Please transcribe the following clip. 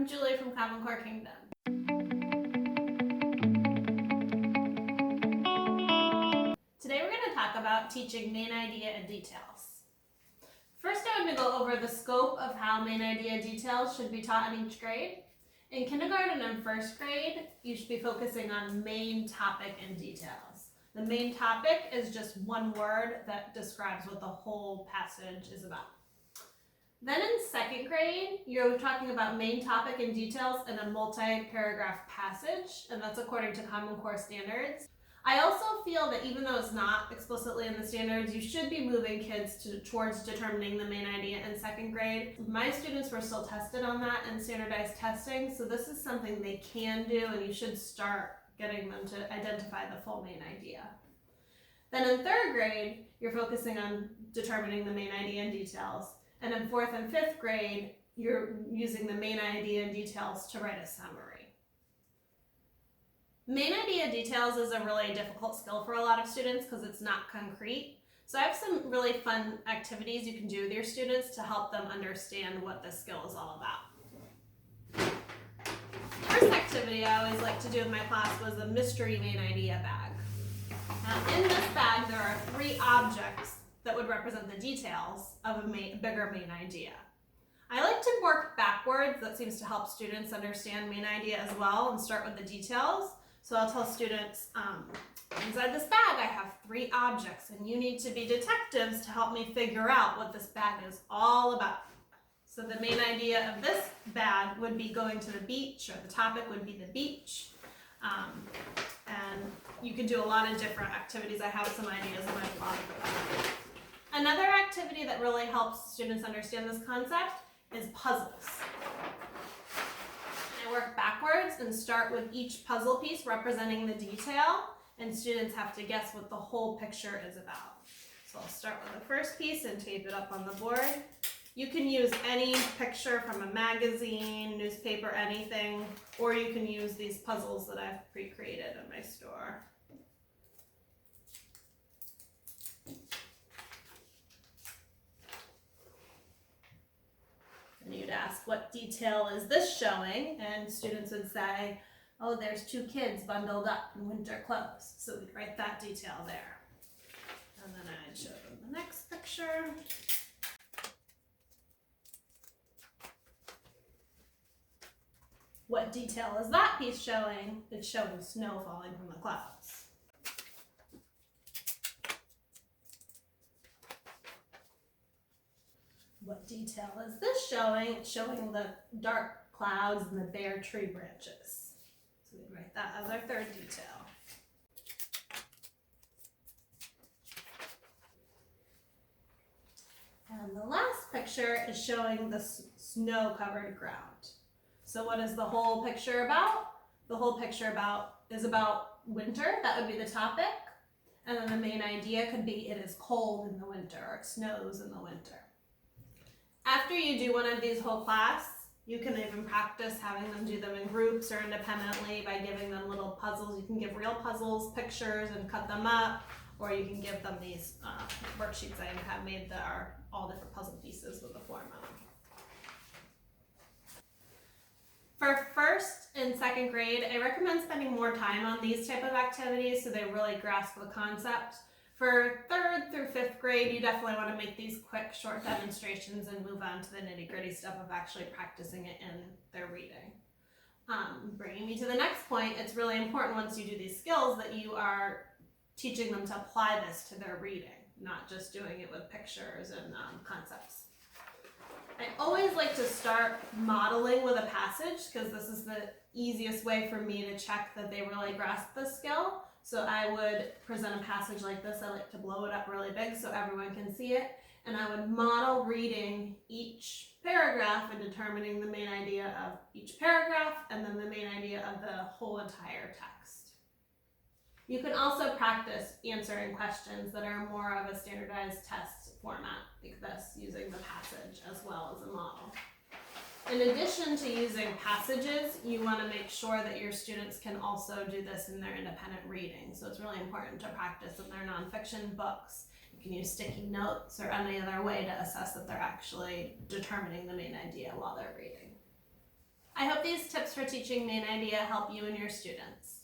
I'm Julie from Common Core Kingdom. Today we're going to talk about teaching main idea and details. First, I'm going to go over the scope of how main idea details should be taught in each grade. In kindergarten and first grade, you should be focusing on main topic and details. The main topic is just one word that describes what the whole passage is about. Then in second grade, you're talking about main topic and details in a multi-paragraph passage, and that's according to Common Core standards. I also feel that even though it's not explicitly in the standards, you should be moving kids towards determining the main idea in second grade. My students were still tested on that in standardized testing, so this is something they can do, and you should start getting them to identify the full main idea. Then in third grade, you're focusing on determining the main idea and details. And in fourth and fifth grade, you're using the main idea and details to write a summary. Main idea details is a really difficult skill for a lot of students because it's not concrete. So I have some really fun activities you can do with your students to help them understand what this skill is all about. First activity I always like to do with my class was a mystery main idea bag. Now in this bag there are 3 objects that would represent the details of a bigger main idea. I like to work backwards. That seems to help students understand main idea as well and start with the details. So I'll tell students, inside this bag I have 3 objects and you need to be detectives to help me figure out what this bag is all about. So the main idea of this bag would be going to the beach, or the topic would be the beach. And you can do a lot of different activities. I have some ideas in my blog for that. Another activity that really helps students understand this concept is puzzles. I work backwards and start with each puzzle piece representing the detail, and students have to guess what the whole picture is about. So I'll start with the first piece and tape it up on the board. You can use any picture from a magazine, newspaper, anything, or you can use these puzzles that I've pre-created in my store. And you'd ask, what detail is this showing? And students would say, oh, there's 2 kids bundled up in winter clothes. So we'd write that detail there. And then I'd show them the next picture. What detail is that piece showing? It's showing snow falling from the clouds. What detail is this showing? It's showing the dark clouds and the bare tree branches. So we write that as our third detail. And the last picture is showing the snow-covered ground. So what is the whole picture about? The whole picture is about winter. That would be the topic. And then the main idea could be it is cold in the winter, or it snows in the winter. After you do one of these whole class, you can even practice having them do them in groups or independently by giving them little puzzles. You can give real puzzles, pictures, and cut them up, or you can give them these worksheets I have made that are all different puzzle pieces with a formula. For first and second grade, I recommend spending more time on these type of activities so they really grasp the concept. For third through fifth grade, you definitely want to make these quick, short demonstrations and move on to the nitty-gritty stuff of actually practicing it in their reading. Bringing me to the next point, it's really important once you do these skills that you are teaching them to apply this to their reading, not just doing it with pictures and concepts. I always like to start modeling with a passage because this is the easiest way for me to check that they really grasp the skill. So I would present a passage like this. I like to blow it up really big so everyone can see it. And I would model reading each paragraph and determining the main idea of each paragraph and then the main idea of the whole entire text. You can also practice answering questions that are more of a standardized test format like this, using the passage as well as a model. In addition to using passages, you want to make sure that your students can also do this in their independent reading. So it's really important to practice in their nonfiction books. You can use sticky notes or any other way to assess that they're actually determining the main idea while they're reading. I hope these tips for teaching main idea help you and your students.